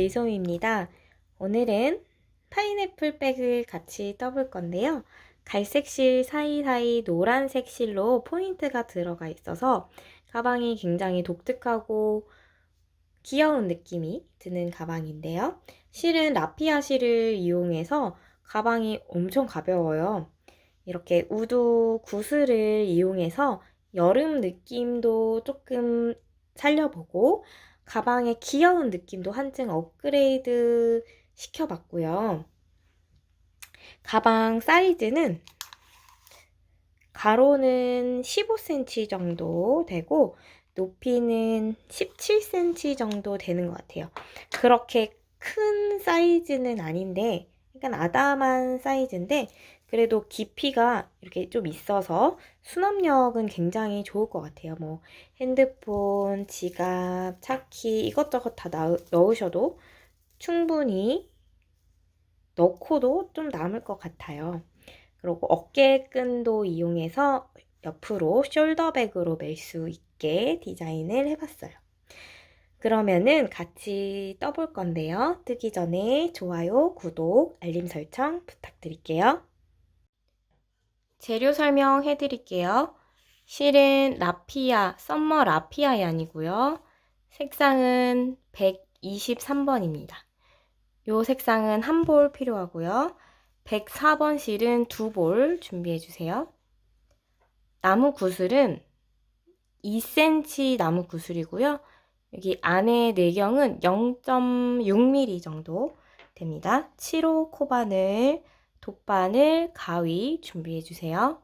의솜입니다. 오늘은 파인애플 백을 같이 떠볼 건데요. 갈색 실 사이사이 노란색 실로 포인트가 들어가 있어서 가방이 굉장히 독특하고 귀여운 느낌이 드는 가방인데요. 실은 라피아 실을 이용해서 가방이 엄청 가벼워요. 이렇게 우드 구슬을 이용해서 여름 느낌도 조금 살려보고 가방의 귀여운 느낌도 한층 업그레이드 시켜봤고요. 가방 사이즈는 가로는 15cm 정도 되고 높이는 17cm 정도 되는 것 같아요. 그렇게 큰 사이즈는 아닌데 약간 아담한 사이즈인데 그래도 깊이가 이렇게 좀 있어서 수납력은 굉장히 좋을 것 같아요. 뭐 핸드폰, 지갑, 차키 이것저것 다 넣으셔도 충분히 넣고도 좀 남을 것 같아요. 그리고 어깨끈도 이용해서 옆으로 숄더백으로 멜 수 있게 디자인을 해봤어요. 그러면은 같이 떠볼 건데요. 뜨기 전에 좋아요, 구독, 알림 설정 부탁드릴게요. 재료 설명해 드릴게요. 실은 라피아, 썸머 라피아 얀이고요. 색상은 123번입니다. 이 색상은 한 볼 필요하고요. 104번 실은 2볼 준비해 주세요. 나무 구슬은 2cm 나무 구슬이고요. 여기 안에 내경은 0.6mm 정도 됩니다. 7호 코바늘, 돗바늘, 가위 준비해 주세요.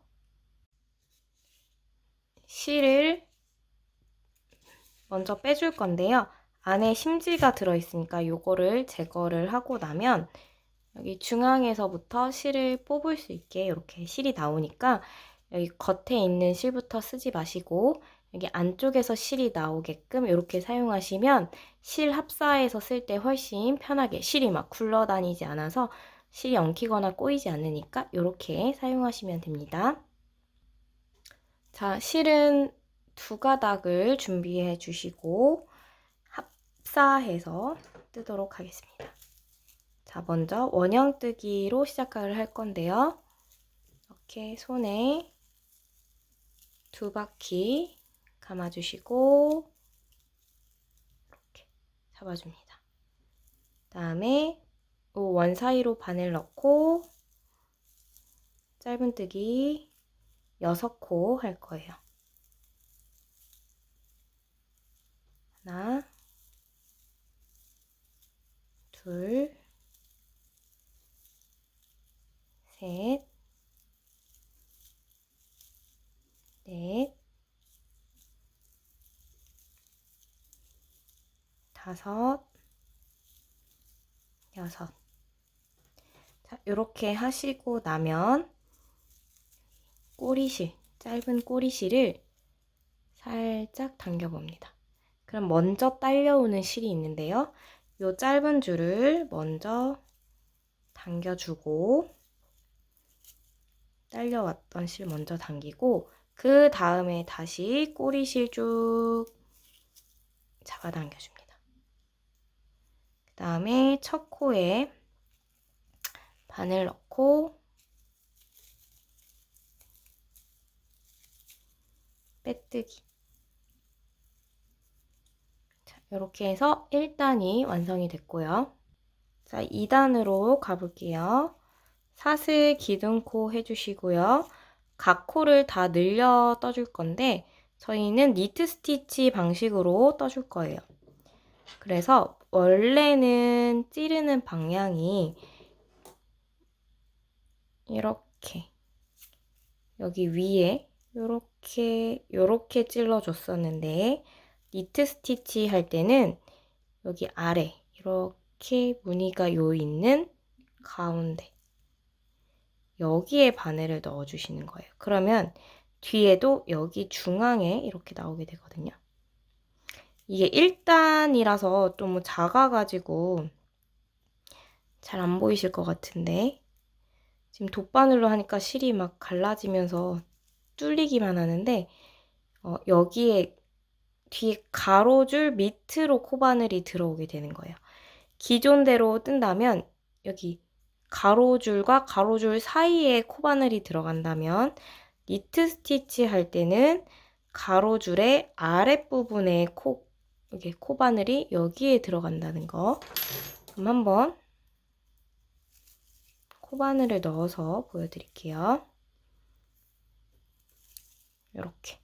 실을 먼저 빼줄 건데요. 안에 심지가 들어있으니까 요거를 제거를 하고 나면 여기 중앙에서부터 실을 뽑을 수 있게 이렇게 실이 나오니까 여기 겉에 있는 실부터 쓰지 마시고 여기 안쪽에서 실이 나오게끔 이렇게 사용하시면 실 합사해서 쓸 때 훨씬 편하게 실이 막 굴러다니지 않아서 실이 엉키거나 꼬이지 않으니까 이렇게 사용하시면 됩니다. 자, 실은 2가닥을 준비해 주시고 합사해서 뜨도록 하겠습니다. 자, 먼저 원형 뜨기로 시작을 할 건데요. 이렇게 손에 2바퀴 감아주시고 이렇게 잡아줍니다. 다음에 원 사이로 바늘 넣고 짧은뜨기 6코 할 거예요. 하나, 둘, 셋, 넷, 다섯, 여섯. 자, 이렇게 하시고 나면 꼬리실, 짧은 꼬리실을 살짝 당겨봅니다. 그럼 먼저 딸려오는 실이 있는데요. 이 짧은 줄을 먼저 당겨주고 딸려왔던 실 먼저 당기고 그 다음에 다시 꼬리실 쭉 잡아당겨줍니다. 그 다음에 첫 코에 바늘 넣고 빼뜨기. 자, 이렇게 해서 1단이 완성이 됐고요. 자, 2단으로 가볼게요. 사슬 기둥코 해주시고요. 각 코를 다 늘려 떠줄 건데 저희는 니트 스티치 방식으로 떠줄 거예요. 그래서 원래는 찌르는 방향이 이렇게 여기 위에 요렇게 찔러줬었는데 니트 스티치 할 때는 여기 아래 이렇게 무늬가 있는 가운데 여기에 바늘을 넣어주시는 거예요. 그러면 뒤에도 여기 중앙에 이렇게 나오게 되거든요. 이게 1단이라서 좀 작아가지고 잘 안 보이실 것 같은데 지금 돗바늘로 하니까 실이 막 갈라지면서 뚫리기만 하는데 여기에 뒤에 가로줄 밑으로 코바늘이 들어오게 되는 거예요. 기존대로 뜬다면 여기 가로줄과 가로줄 사이에 코바늘이 들어간다면 니트 스티치 할 때는 가로줄의 아랫부분에 이렇게 코바늘이 여기에 들어간다는 거. 그럼 한번 코바늘을 넣어서 보여드릴게요. 이렇게.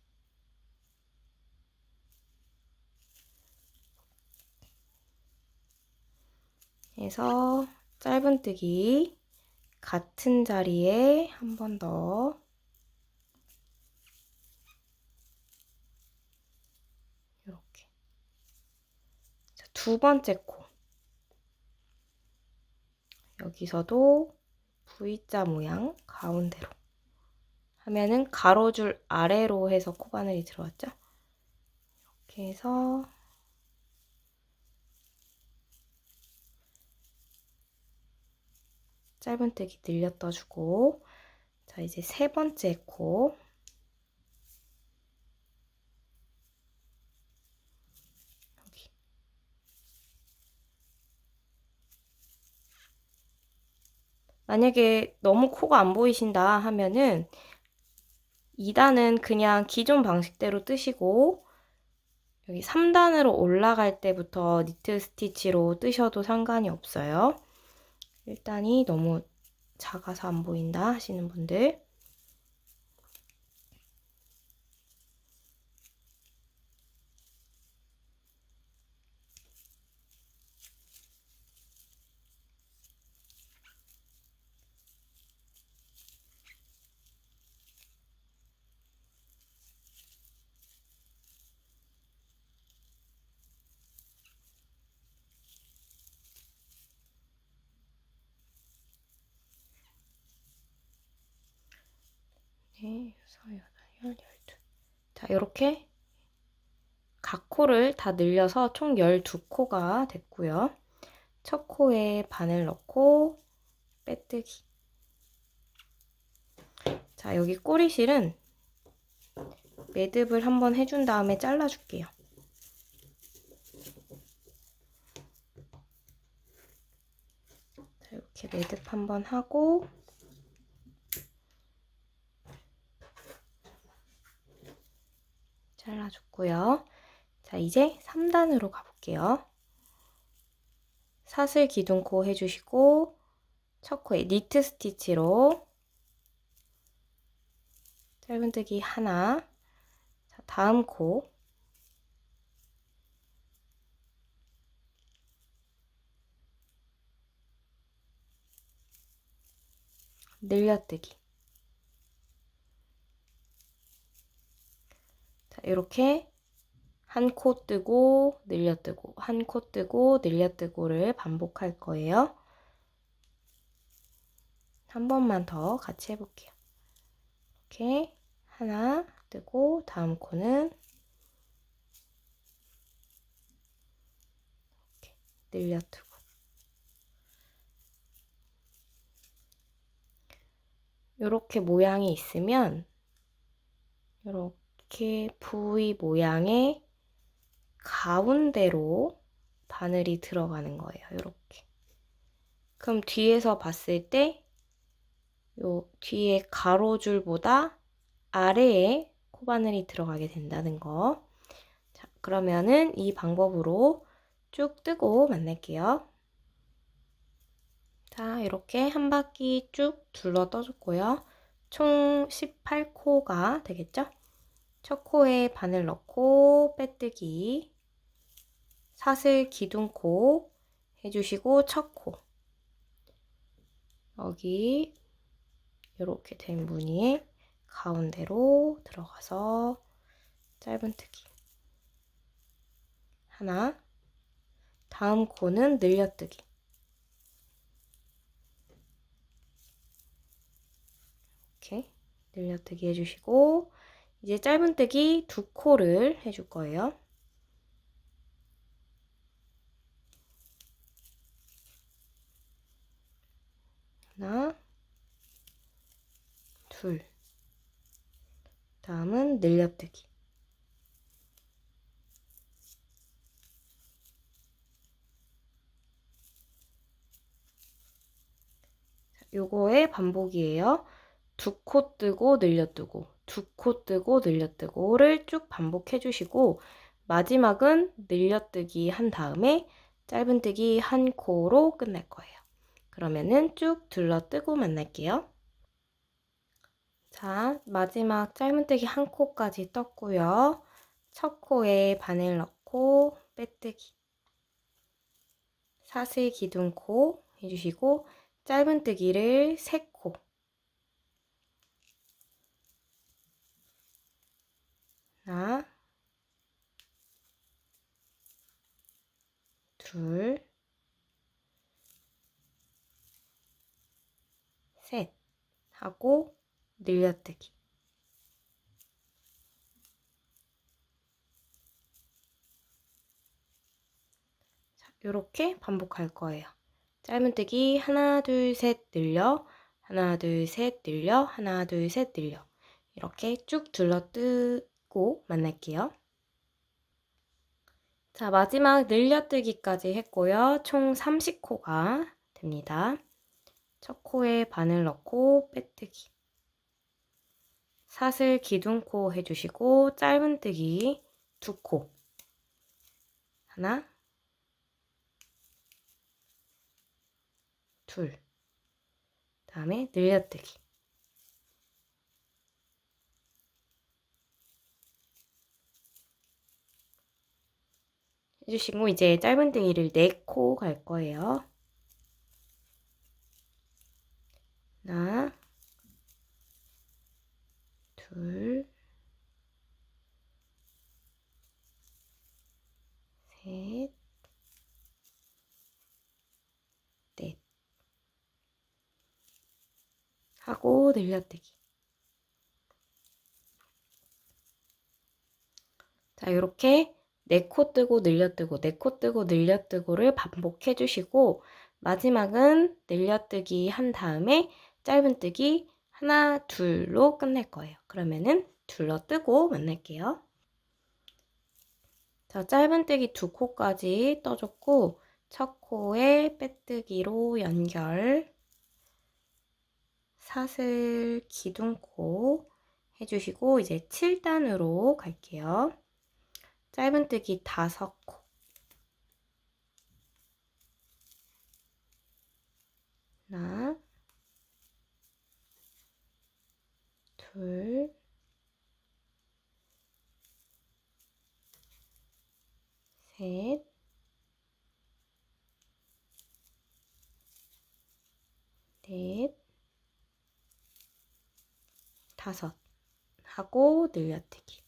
해서 짧은뜨기 같은 자리에 한 번 더 이렇게. 자, 두 번째 코. 여기서도 V자 모양 가운데로 하면은 가로줄 아래로 해서 코바늘이 들어왔죠? 이렇게 해서 짧은뜨기 늘려 떠주고, 자, 이제 세 번째 코. 여기. 만약에 너무 코가 안 보이신다 하면은 2단은 그냥 기존 방식대로 뜨시고 여기 3단으로 올라갈 때부터 니트 스티치로 뜨셔도 상관이 없어요. 1단이 너무 작아서 안 보인다 하시는 분들, 네, 6, 8, 10, 12. 자, 이렇게 각 코를 다 늘려서 총 12코가 됐고요. 첫 코에 바늘 넣고 빼뜨기. 자, 여기 꼬리실은 매듭을 한번 해준 다음에 잘라줄게요. 자, 이렇게 매듭 한번 하고 잘라줬고요. 자, 이제 3단으로 가볼게요. 사슬 기둥코 해주시고 첫 코에 니트 스티치로 짧은뜨기 하나. 자, 다음 코 늘려뜨기. 자, 이렇게 한 코 뜨고 늘려뜨고, 한 코 뜨고 늘려뜨고를 반복할 거예요. 한 번만 더 같이 해볼게요. 이렇게 하나 뜨고 다음 코는 이렇게 늘려뜨고. 이렇게 모양이 있으면 이렇게 V 모양의 가운데로 바늘이 들어가는 거예요. 이렇게. 그럼 뒤에서 봤을 때 요 뒤에 가로줄보다 아래에 코바늘이 들어가게 된다는 거. 자, 그러면은 이 방법으로 쭉 뜨고 만날게요. 자, 이렇게 한 바퀴 쭉 둘러 떠줬고요. 총 18코가 되겠죠? 첫 코에 바늘 넣고 빼뜨기, 사슬 기둥코 해주시고 첫 코. 여기 이렇게 된 무늬에 가운데로 들어가서 짧은뜨기 하나. 다음 코는 늘려뜨기. 이렇게 늘려뜨기 해주시고 이제 짧은뜨기 두 코를 해줄 거예요. 하나, 둘. 다음은 늘려뜨기. 요거의 반복이에요. 두 코 뜨고 늘려뜨고, 두 코 뜨고 늘려뜨고를 쭉 반복해 주시고, 마지막은 늘려뜨기 한 다음에 짧은뜨기 한 코로 끝낼 거예요. 그러면은 쭉 둘러뜨고 만날게요. 자, 마지막 짧은뜨기 한 코까지 떴고요. 첫 코에 바늘 넣고 빼뜨기, 사슬 기둥코 해주시고 짧은뜨기를 3코, 하나, 둘, 셋 하고 늘려뜨기. 자, 이렇게 반복할 거예요. 짧은뜨기 하나, 둘, 셋 늘려, 하나, 둘, 셋 늘려, 하나, 둘, 셋 늘려. 이렇게 쭉 둘러뜨고 만날게요. 자, 마지막 늘려뜨기까지 했고요. 총 30코가 됩니다. 첫 코에 바늘 넣고 빼뜨기, 사슬 기둥코 해주시고 짧은뜨기 2코, 하나, 둘, 다음에 늘려뜨기 해주시고 이제 짧은뜨기를 4코 갈 거예요. 하나, 둘, 셋, 넷 하고 늘려뜨기. 자, 이렇게 4코 뜨고 늘려뜨고 4코 뜨고 늘려뜨고를 반복해 주시고 마지막은 늘려뜨기 한 다음에 짧은뜨기 하나, 둘로 끝낼 거예요. 그러면은 둘러뜨고 만날게요. 자, 짧은뜨기 2코까지 떠줬고 첫 코에 빼뜨기로 연결, 사슬 기둥코 해주시고 이제 7단으로 갈게요. 짧은뜨기 5코, 하나, 둘, 셋, 넷, 5 하고 늘려뜨기.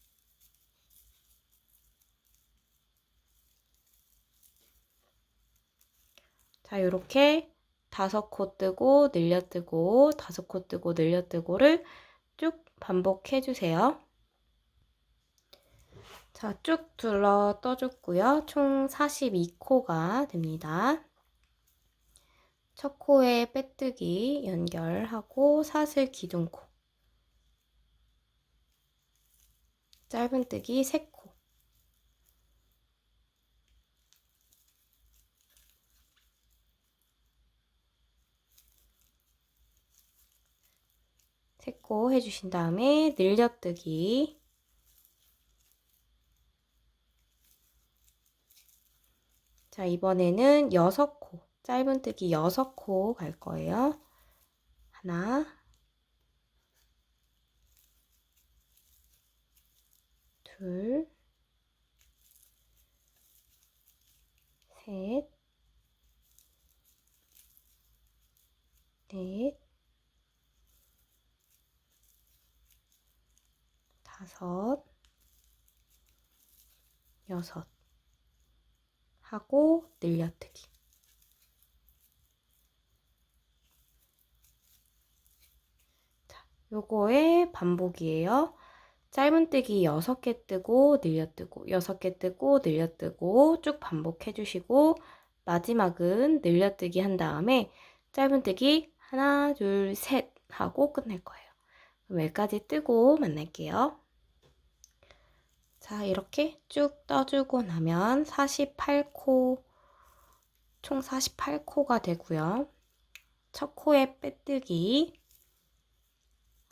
자, 이렇게 5코 뜨고 늘려뜨고 5코 뜨고 늘려뜨고를 쭉 반복해 주세요. 자, 쭉 둘러 떠줬고요. 총 42코가 됩니다. 첫 코에 빼뜨기 연결하고 사슬 기둥코, 짧은뜨기 3코, 해주신 다음에 늘려뜨기, 자, 이번에는 6코, 짧은뜨기 6코 갈 거예요. 하나, 둘, 셋, 넷, 5, 6 하고 늘려뜨기. 자, 요거의 반복이에요. 짧은뜨기 6개 뜨고 늘려뜨고 6개 뜨고 늘려뜨고 쭉 반복해 주시고 마지막은 늘려뜨기 한 다음에 짧은뜨기 하나, 둘, 셋 하고 끝낼 거예요. 그럼 여기까지 뜨고 만날게요. 자, 이렇게 쭉 떠주고 나면 48코, 총 48코가 되고요. 첫 코에 빼뜨기,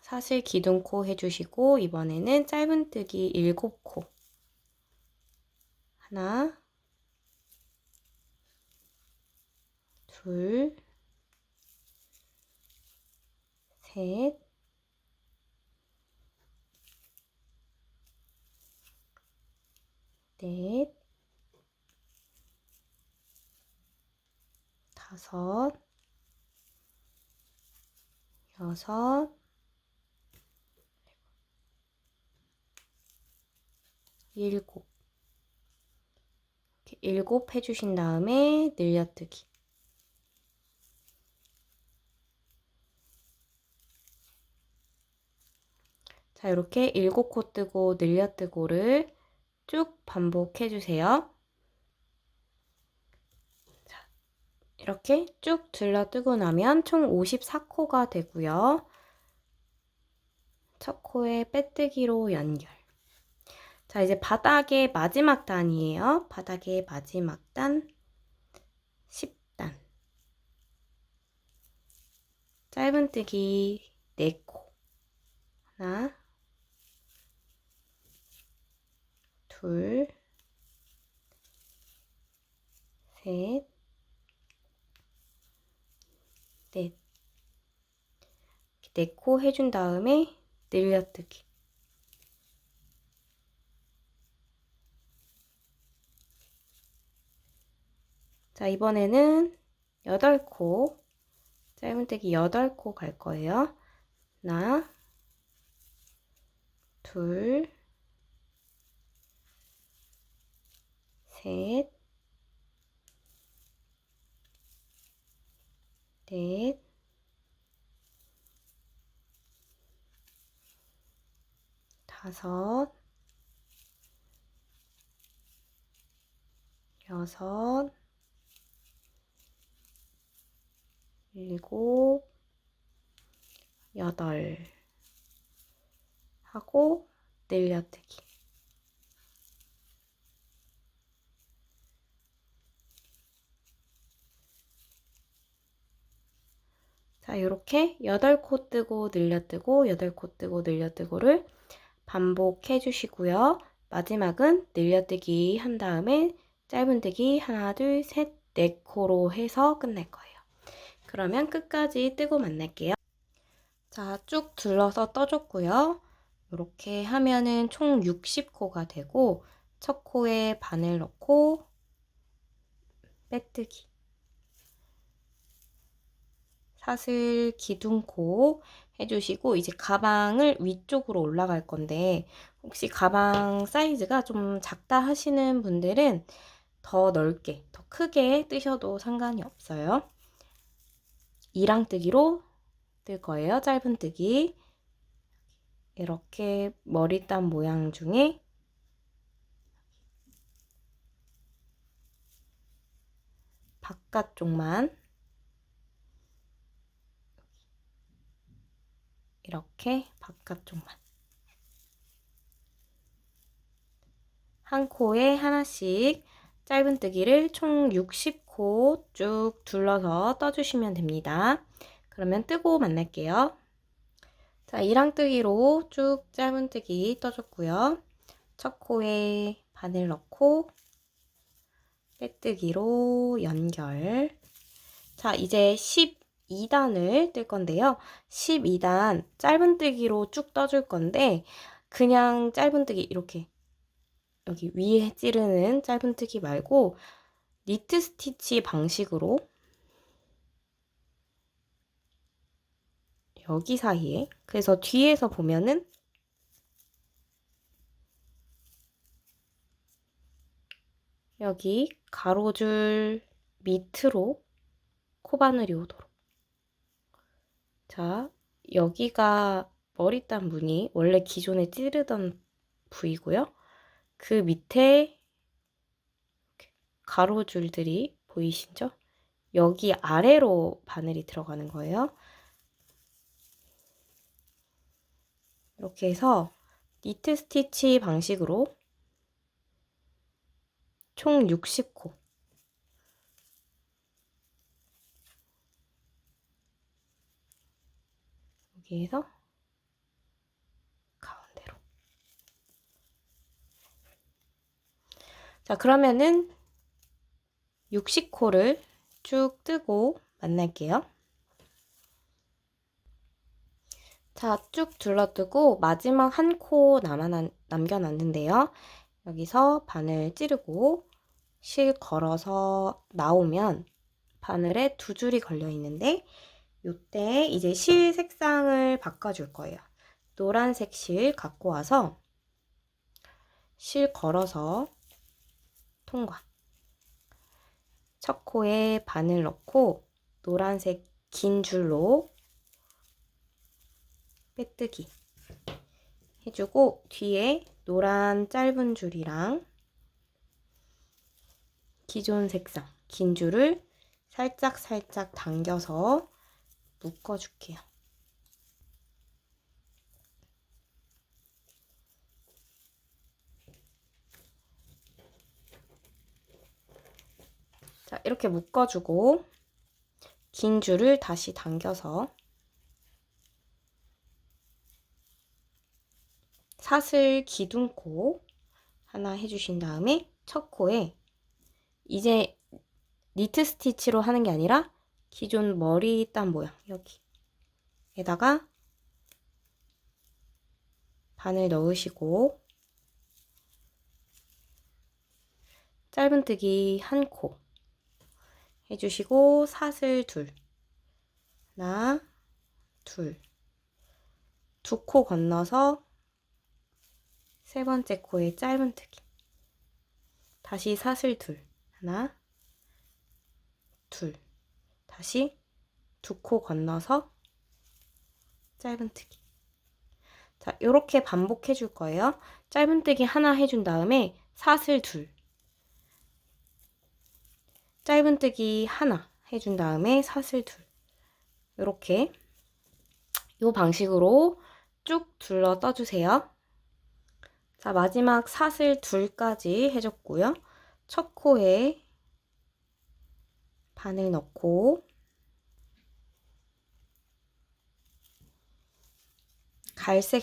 사슬 기둥코 해주시고 이번에는 짧은뜨기 7코. 하나, 둘, 셋, 넷, 다섯, 여섯, 일곱. 이렇게 7 해주신 다음에 늘려뜨기. 자, 이렇게 7코 뜨고 늘려뜨고를 쭉 반복해주세요. 자, 이렇게 쭉 둘러뜨고 나면 총 54코가 되고요. 첫 코에 빼뜨기로 연결. 자, 이제 바닥의 마지막 단이에요. 바닥의 마지막 단 10단. 짧은뜨기 4코. 하나, 둘, 셋, 넷. 4코 해준 다음에 늘려뜨기. 자, 이번에는 8코, 짧은뜨기 8코 갈 거예요. 하나, 둘, 셋, 넷, 다섯, 여섯, 일곱, 여덟 하고 늘려뜨기. 자, 이렇게 8코 뜨고 늘려뜨고 8코 뜨고 늘려뜨고를 반복해 주시고요. 마지막은 늘려뜨기 한 다음에 짧은뜨기 하나, 둘, 셋, 4코로 해서 끝낼 거예요. 그러면 끝까지 뜨고 만날게요. 자, 쭉 둘러서 떠줬고요. 이렇게 하면은 총 60코가 되고 첫 코에 바늘 넣고 빼뜨기, 사슬 기둥코 해주시고 이제 가방을 위쪽으로 올라갈 건데 혹시 가방 사이즈가 좀 작다 하시는 분들은 더 넓게, 더 크게 뜨셔도 상관이 없어요. 이랑뜨기로 뜰 거예요. 짧은뜨기. 이렇게 머리땀 모양 중에 바깥쪽만 이렇게 바깥쪽만 한 코에 하나씩 짧은뜨기를 총 60코 쭉 둘러서 떠주시면 됩니다. 그러면 뜨고 만날게요. 자, 이랑뜨기로 쭉 짧은뜨기 떠줬고요. 첫 코에 바늘 넣고 빼뜨기로 연결. 자, 이제 12단을 뜰 건데요. 12단 짧은뜨기로 쭉 떠줄 건데 그냥 짧은뜨기 이렇게 여기 위에 찌르는 짧은뜨기 말고 니트 스티치 방식으로 여기 사이에, 그래서 뒤에서 보면은 여기 가로줄 밑으로 코바늘이 오도록. 자, 여기가 머리땀 무늬 원래 기존에 찌르던 부위고요. 그 밑에 가로줄들이 보이시죠? 여기 아래로 바늘이 들어가는 거예요. 이렇게 해서 니트 스티치 방식으로 총 60코 여기에서 가운데로. 자, 그러면은 60코를 쭉 뜨고 만날게요. 자, 쭉 둘러뜨고 마지막 한 코 남겨놨는데요. 여기서 바늘 찌르고 실 걸어서 나오면 바늘에 두 줄이 걸려 있는데 이때 이제 실 색상을 바꿔줄 거예요. 노란색 실 갖고 와서 실 걸어서 통과. 첫 코에 바늘 넣고 노란색 긴 줄로 빼뜨기 해주고 뒤에 노란 짧은 줄이랑 기존 색상 긴 줄을 살짝 당겨서 묶어줄게요. 자, 이렇게 묶어주고 긴 줄을 다시 당겨서 사슬 기둥코 하나 해주신 다음에 첫 코에 이제 니트 스티치로 하는 게 아니라 기존 머리 딴 모양 여기에다가 바늘 넣으시고 짧은뜨기 한 코 해주시고 사슬 둘 하나 둘 두 코 건너서 세 번째 코에 짧은뜨기 다시 사슬 둘 하나 둘 다시 두 코 건너서 짧은뜨기. 자, 이렇게 반복해 줄 거예요. 짧은뜨기 하나 해준 다음에 사슬 둘 짧은뜨기 하나 해준 다음에 사슬 둘 이렇게 이 방식으로 쭉 둘러 떠주세요. 자, 마지막 사슬 둘까지 해줬고요. 첫 코에 바늘 넣고 갈색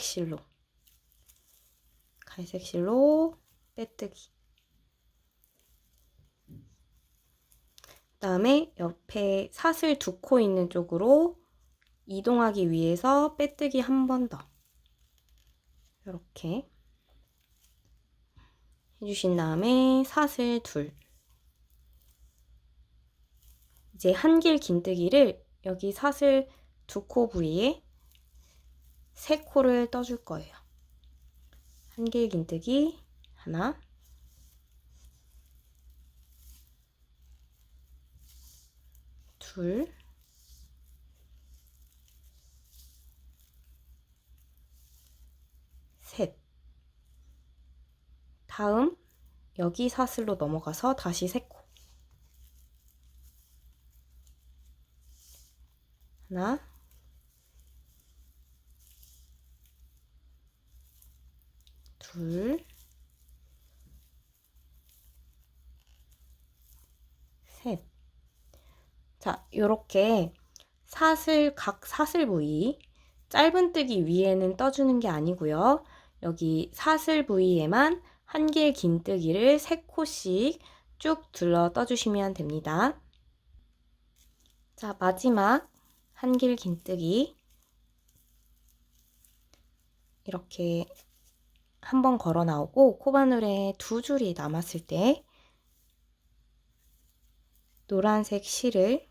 실로 빼뜨기. 그다음에 옆에 사슬 두 코 있는 쪽으로 이동하기 위해서 빼뜨기 한 번 더. 이렇게 해주신 다음에 사슬 둘. 이제 한길 긴뜨기를 여기 사슬 두 코 부위에 세 코를 떠줄 거예요. 한길 긴뜨기 하나, 둘, 셋. 다음 여기 사슬로 넘어가서 다시 세 코. 하나, 둘, 셋. 자, 요렇게 각 사슬 부위 짧은뜨기 위에는 떠주는 게 아니고요. 여기 사슬 부위에만 한길 긴뜨기를 3코씩 쭉 둘러 떠주시면 됩니다. 자, 마지막 한길 긴뜨기 이렇게 한번 걸어 나오고 코바늘에 두 줄이 남았을 때 노란색 실을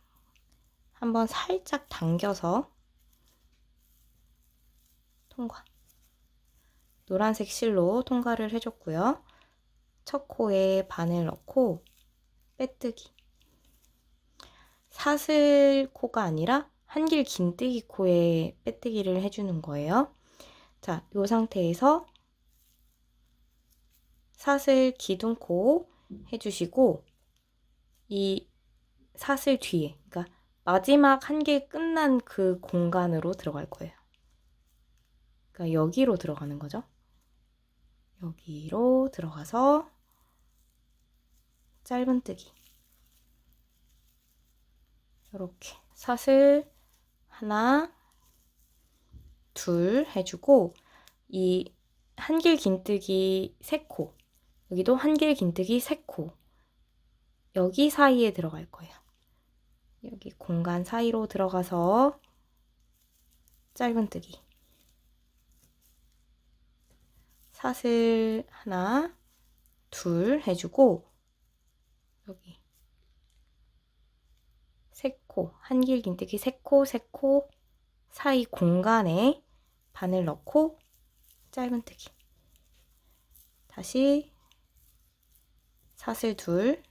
한번 살짝 당겨서 통과. 노란색 실로 통과를 해줬고요. 첫 코에 바늘 넣고 빼뜨기. 사슬 코가 아니라 한길 긴뜨기 코에 빼뜨기를 해주는 거예요. 자, 이 상태에서 사슬 기둥코 해주시고 이 사슬 뒤에, 그러니까 마지막 한 개 끝난 그 공간으로 들어갈 거예요. 그러니까 여기로 들어가는 거죠. 여기로 들어가서 짧은뜨기. 이렇게 사슬 하나, 둘 해주고 이 한길 긴뜨기 3코, 여기도 한길 긴뜨기 3코, 여기 사이에 들어갈 거예요. 여기 공간 사이로 들어가서 짧은뜨기, 사슬 하나, 둘 해주고 여기 3코, 한길 긴뜨기 3코, 3코 사이 공간에 바늘 넣고 짧은뜨기, 다시 사슬 둘,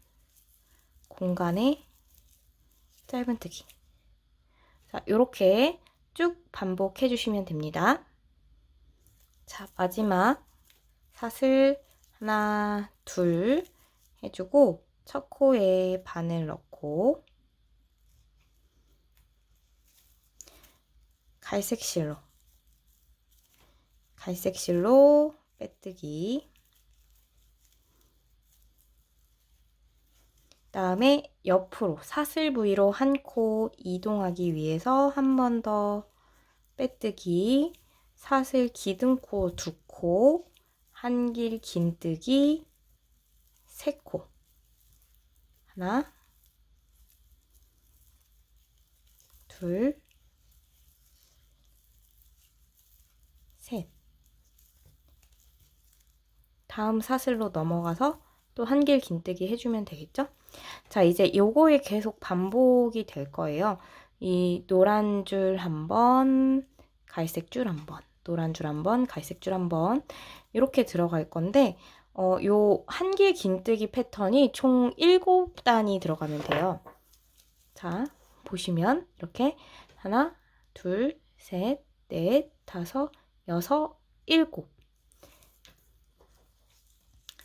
공간에 짧은뜨기. 자, 요렇게 쭉 반복해 주시면 됩니다. 자, 마지막 사슬 하나, 둘 해주고 첫 코에 바늘 넣고 갈색 실로 빼뜨기, 다음에 옆으로 사슬 부위로 한 코 이동하기 위해서 한 번 더 빼뜨기, 사슬 기둥코 2코, 한길 긴뜨기 3코, 하나, 둘, 셋. 다음 사슬로 넘어가서 또 한길 긴뜨기 해주면 되겠죠? 자, 이제 요거에 계속 반복이 될 거예요. 이 노란 줄 한 번, 갈색 줄 한 번, 노란 줄 한 번, 갈색 줄 한 번, 이렇게 들어갈 건데 요 한길 긴뜨기 패턴이 총 7단이 들어가면 돼요. 자, 보시면 이렇게 하나, 둘, 셋, 넷, 다섯, 여섯, 일곱.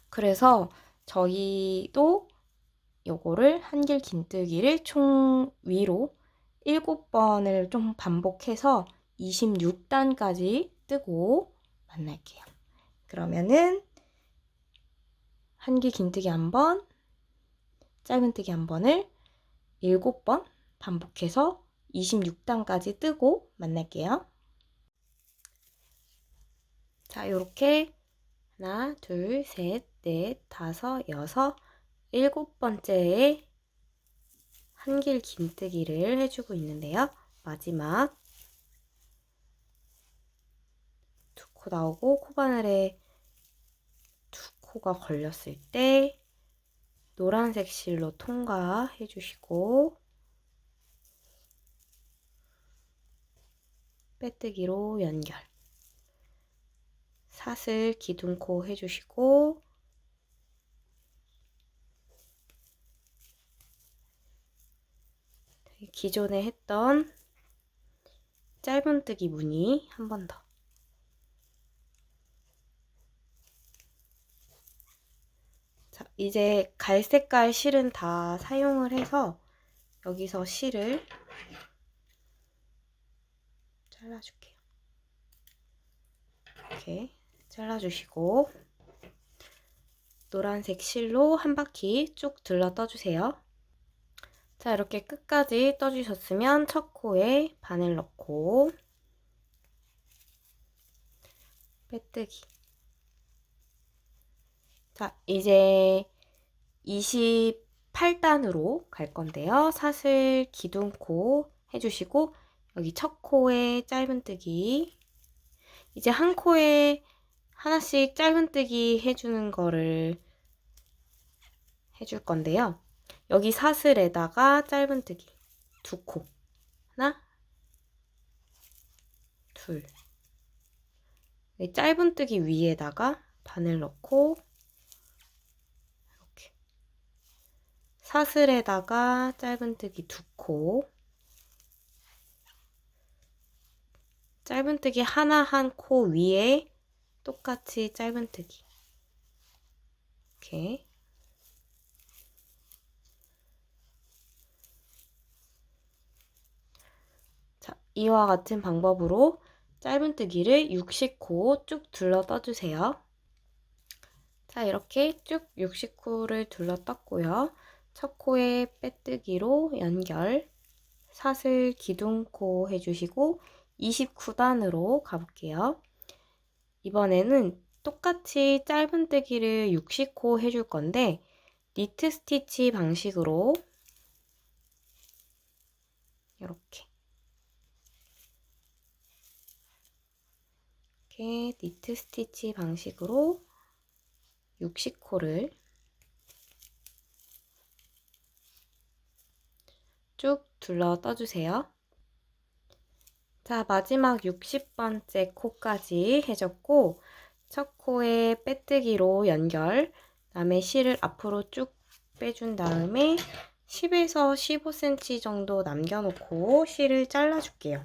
그래서 저희도 요거를 한길 긴뜨기를 총 위로 7번을 좀 반복해서 26단까지 뜨고 만날게요. 그러면은 한길 긴뜨기 한 번, 짧은뜨기 한 번을 7번 반복해서 26단까지 뜨고 만날게요. 자, 요렇게 하나, 둘, 셋, 넷, 다섯, 여섯, 7번째에 한길 긴뜨기를 해주고 있는데요. 마지막 2코 나오고 코바늘에 2코가 걸렸을 때 노란색 실로 통과해 주시고 빼뜨기로 연결, 사슬 기둥코 해주시고 기존에 했던 짧은뜨기 무늬 한 번 더. 자, 이제 갈색깔 실은 다 사용을 해서 여기서 실을 잘라줄게요. 이렇게 잘라주시고 노란색 실로 한 바퀴 쭉 들러 떠주세요. 자, 이렇게 끝까지 떠주셨으면 첫 코에 바늘 넣고 빼뜨기. 자, 이제 28단으로 갈 건데요. 사슬 기둥코 해주시고 여기 첫 코에 짧은뜨기, 이제 한 코에 하나씩 짧은뜨기 해주는 거를 해줄 건데요. 여기 사슬에다가 짧은뜨기 2코, 하나, 둘, 짧은뜨기 위에다가 바늘 넣고 이렇게 사슬에다가 짧은뜨기 2코, 짧은뜨기 하나 한 코 위에 똑같이 짧은뜨기, 이렇게 자, 이와 같은 방법으로 짧은뜨기를 60코 쭉 둘러 떠주세요. 자, 이렇게 쭉 60코를 둘러 떴고요. 첫 코에 빼뜨기로 연결, 사슬 기둥코 해주시고 29단으로 가볼게요. 이번에는 똑같이 짧은뜨기를 60코 해줄 건데 니트 스티치 방식으로 이렇게 니트 스티치 방식으로 60코를 쭉 둘러 떠주세요. 자, 마지막 60번째 코까지 해줬고 첫 코에 빼뜨기로 연결, 그다음에 실을 앞으로 쭉 빼준 다음에 10에서 15cm 정도 남겨놓고 실을 잘라줄게요.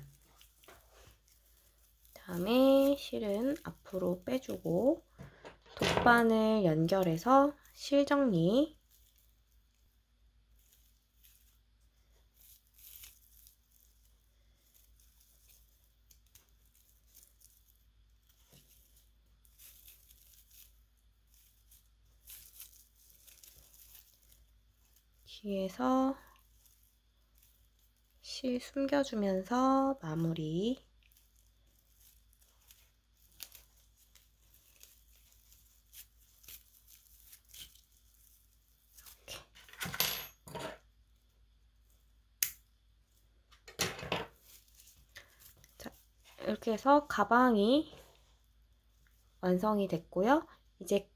다음에 실은 앞으로 빼주고 돗바늘 연결해서 실 정리, 뒤에서 실 숨겨주면서 마무리. 자, 이렇게 해서 가방이 완성이 됐고요. 이제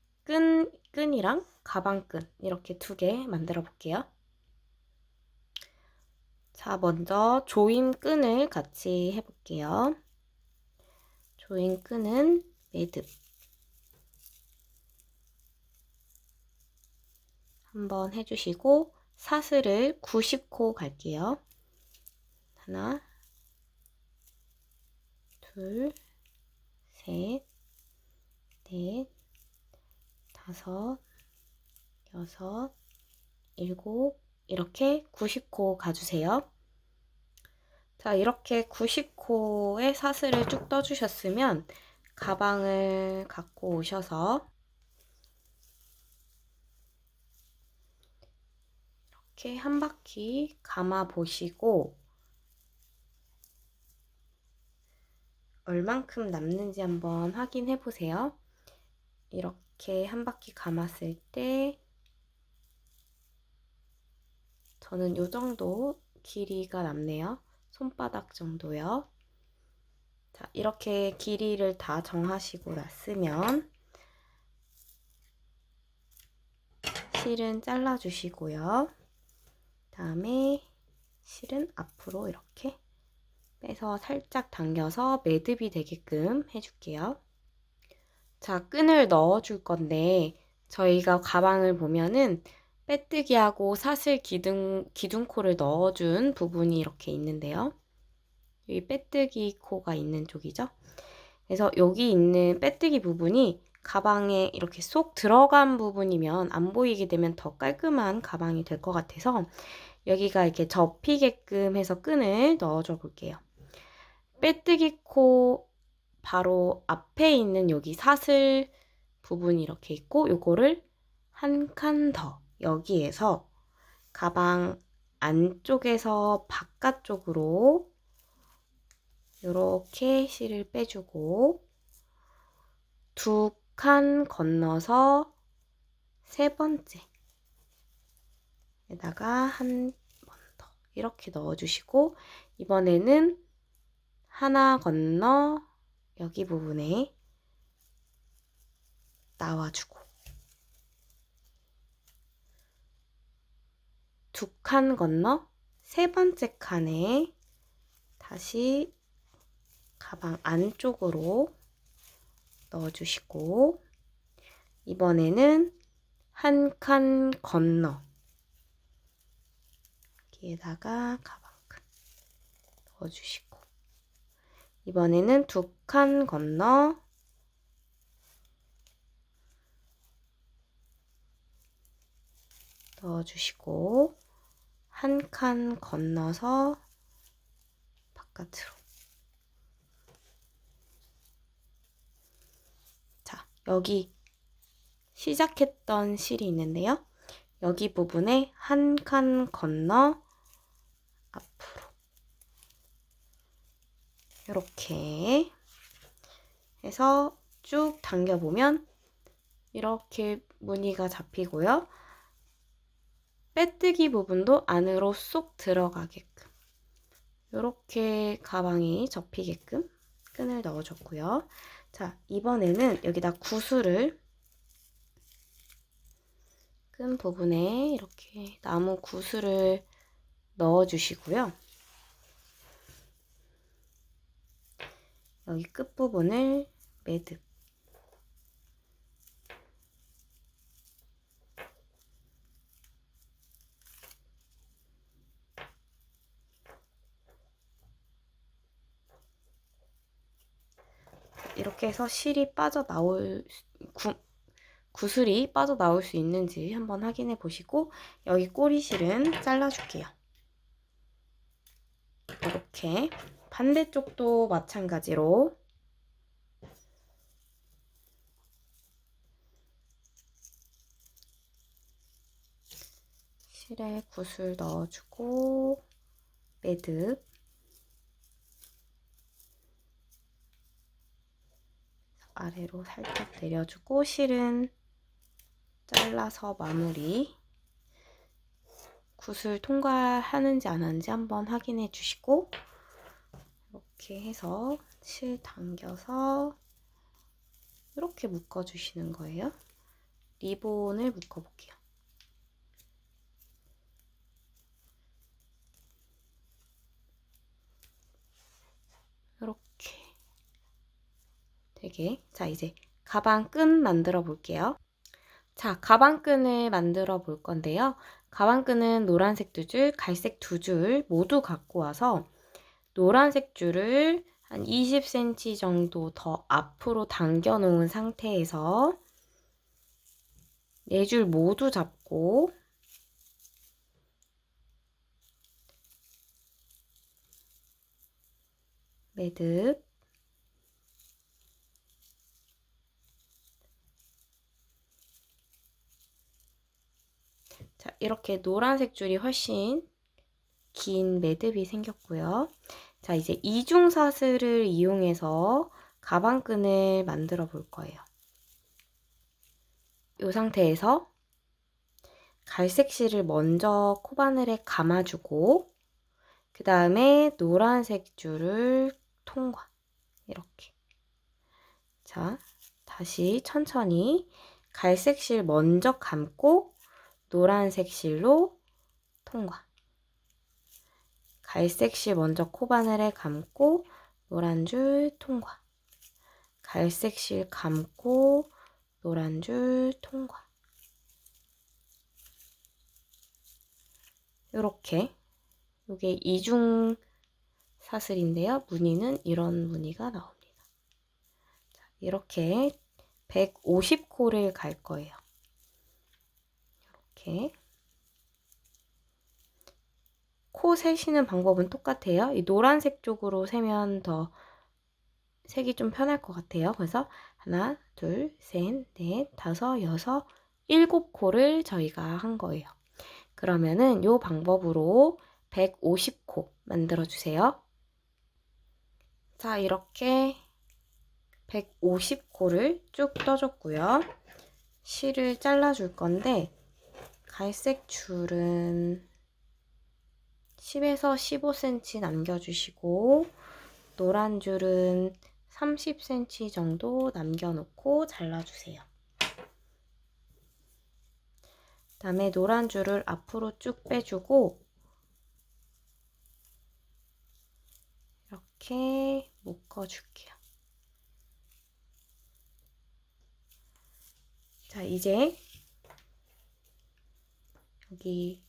끈이랑 가방끈 이렇게 2개 만들어 볼게요. 자, 먼저 조임끈을 같이 해볼게요. 조임끈은 매듭 한번 해주시고 사슬을 90코 갈게요. 하나, 둘, 셋, 넷, 다섯, 여섯, 일곱, 이렇게 90코 가주세요. 자, 이렇게 90코의 사슬을 쭉 떠주셨으면 가방을 갖고 오셔서 이렇게 한 바퀴 감아 보시고 얼만큼 남는지 한번 확인해 보세요. 이렇게 한 바퀴 감았을 때 저는 이 정도 길이가 남네요. 손바닥 정도요. 자, 이렇게 길이를 다 정하시고 났으면 실은 잘라주시고요. 다음에 실은 앞으로 이렇게 빼서 살짝 당겨서 매듭이 되게끔 해줄게요. 자, 끈을 넣어줄 건데 저희가 가방을 보면은 빼뜨기하고 사슬 기둥코를 넣어준 부분이 이렇게 있는데요. 여기 빼뜨기 코가 있는 쪽이죠. 그래서 여기 있는 빼뜨기 부분이 가방에 이렇게 쏙 들어간 부분이면 안 보이게 되면 더 깔끔한 가방이 될 것 같아서 여기가 이렇게 접히게끔 해서 끈을 넣어줘 볼게요. 빼뜨기 코 바로 앞에 있는 여기 사슬 부분이 이렇게 있고 요거를 한 칸 더 여기에서 가방 안쪽에서 바깥쪽으로 이렇게 실을 빼주고 2칸 건너서 3번째 에다가 한 번 더 이렇게 넣어주시고 이번에는 하나 건너 여기 부분에 나와주고 2칸 건너 3번째 칸에 다시 가방 안쪽으로 넣어주시고 이번에는 한 칸 건너 여기에다가 가방끈 넣어주시고 이번에는 2칸 건너 넣어주시고 한 칸 건너서 바깥으로. 자, 여기 시작했던 실이 있는데요. 여기 부분에 한 칸 건너 앞으로 이렇게 해서 쭉 당겨보면 이렇게 무늬가 잡히고요. 빼뜨기 부분도 안으로 쏙 들어가게끔 이렇게 가방이 접히게끔 끈을 넣어줬고요. 자, 이번에는 여기다 구슬을 끈 부분에 이렇게 나무 구슬을 넣어주시고요. 여기 끝부분을 매듭. 이렇게 해서 실이 빠져나올 구슬이 빠져나올 수 있는지 한번 확인해 보시고 여기 꼬리실은 잘라줄게요. 이렇게 반대쪽도 마찬가지로 실에 구슬 넣어주고 매듭 아래로 살짝 내려주고 실은 잘라서 마무리. 구슬 통과하는지 안 하는지 한번 확인해 주시고 이렇게 해서 실 당겨서 이렇게 묶어 주시는 거예요. 리본을 묶어 볼게요. 이렇게 되게. 자, 이제 가방 끈 만들어 볼게요. 자, 가방 끈을 만들어 볼 건데요. 가방 끈은 노란색 2줄, 갈색 2줄 모두 갖고 와서 노란색 줄을 한 20cm 정도 더 앞으로 당겨 놓은 상태에서 4줄 모두 잡고 매듭, 자, 이렇게 노란색 줄이 훨씬 긴 매듭이 생겼고요. 자, 이제 이중사슬을 이용해서 가방끈을 만들어 볼 거예요. 이 상태에서 갈색 실을 먼저 코바늘에 감아주고 그 다음에 노란색 줄을 통과. 이렇게. 자, 다시 천천히 갈색 실 먼저 감고 노란색 실로 통과. 갈색 실 먼저 코바늘에 감고 노란 줄 통과. 갈색 실 감고 노란 줄 통과. 이렇게. 이게 이중 사슬인데요. 무늬는 이런 무늬가 나옵니다. 자, 이렇게 150코를 갈 거예요. 이렇게. 코 세시는 방법은 똑같아요. 이 노란색 쪽으로 세면 더 세기 좀 편할 것 같아요. 그래서 하나, 둘, 셋, 넷, 다섯, 여섯, 7코를 저희가 한 거예요. 그러면은 이 방법으로 150코 만들어 주세요. 자, 이렇게 150코를 쭉 떠줬고요. 실을 잘라줄 건데 갈색 줄은 10에서 15cm 남겨주시고 노란 줄은 30cm 정도 남겨놓고 잘라주세요. 그다음에 노란 줄을 앞으로 쭉 빼주고 이렇게 묶어줄게요. 자, 이제 여기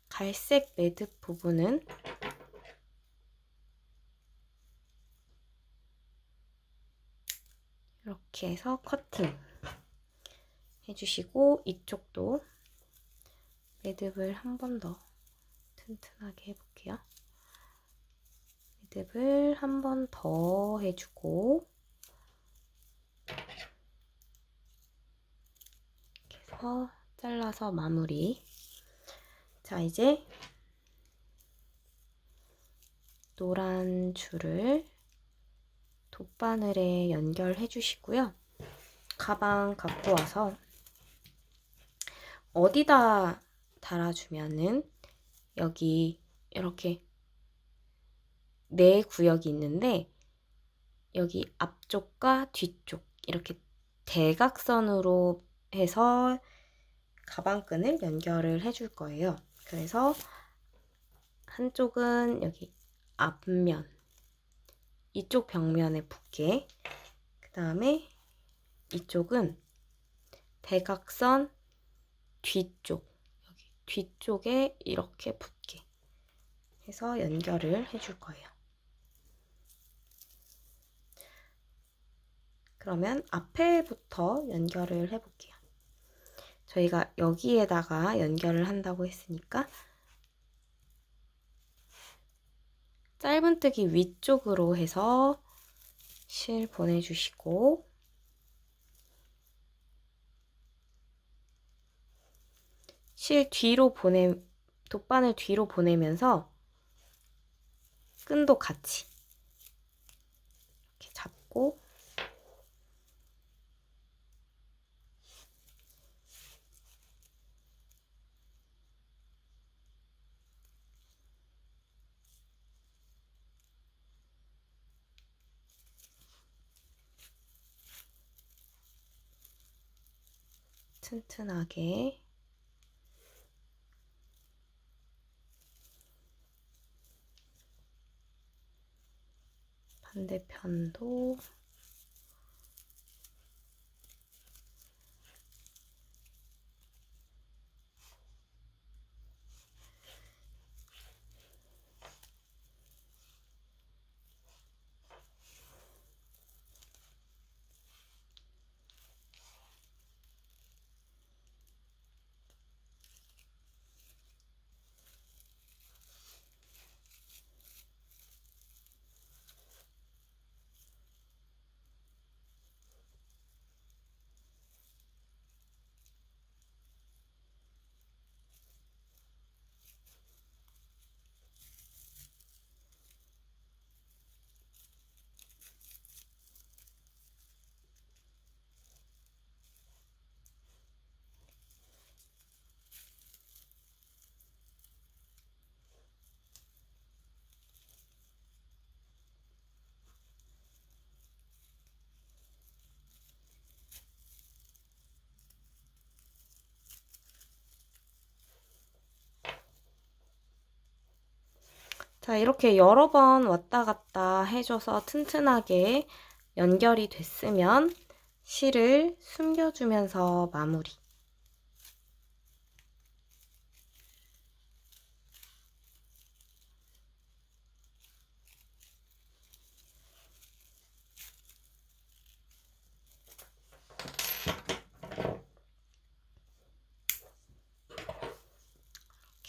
갈색 매듭 부분은 이렇게 해서 커팅 해주시고 이쪽도 매듭을 한 번 더 튼튼하게 해볼게요. 매듭을 한 번 더 해주고 이렇게 해서 잘라서 마무리. 자, 이제 노란 줄을 돗바늘에 연결해 주시고요. 가방 갖고 와서 어디다 달아주면은 여기 이렇게 네 구역이 있는데 여기 앞쪽과 뒤쪽 이렇게 대각선으로 해서 가방끈을 연결을 해줄 거예요. 그래서 한쪽은 여기 앞면 이쪽 벽면에 붙게, 그 다음에 이쪽은 대각선 뒤쪽 여기 뒤쪽에 이렇게 붙게 해서 연결을 해줄 거예요. 그러면 앞에부터 연결을 해볼게요. 저희가 여기에다가 연결을 한다고 했으니까 짧은뜨기 위쪽으로 해서 실 보내주시고, 실 뒤로 돗바늘 뒤로 보내면서 끈도 같이 이렇게 잡고 튼튼하게 반대편도 자, 이렇게 여러 번 왔다 갔다 해줘서 튼튼하게 연결이 됐으면 실을 숨겨주면서 마무리.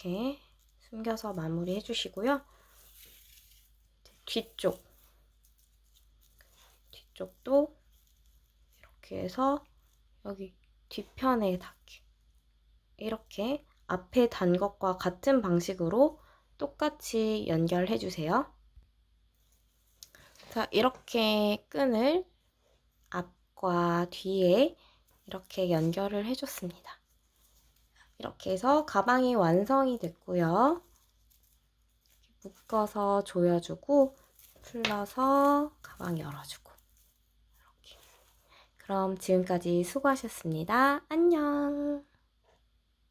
이렇게 숨겨서 마무리 해주시고요. 뒤쪽도 이렇게 해서 여기 뒤편에 닿게 이렇게 앞에 단 것과 같은 방식으로 똑같이 연결해 주세요. 자, 이렇게 끈을 앞과 뒤에 이렇게 연결을 해줬습니다. 이렇게 해서 가방이 완성이 됐고요. 묶어서 조여주고 풀러서 가방 열어주고 이렇게. 그럼 지금까지 수고하셨습니다. 안녕.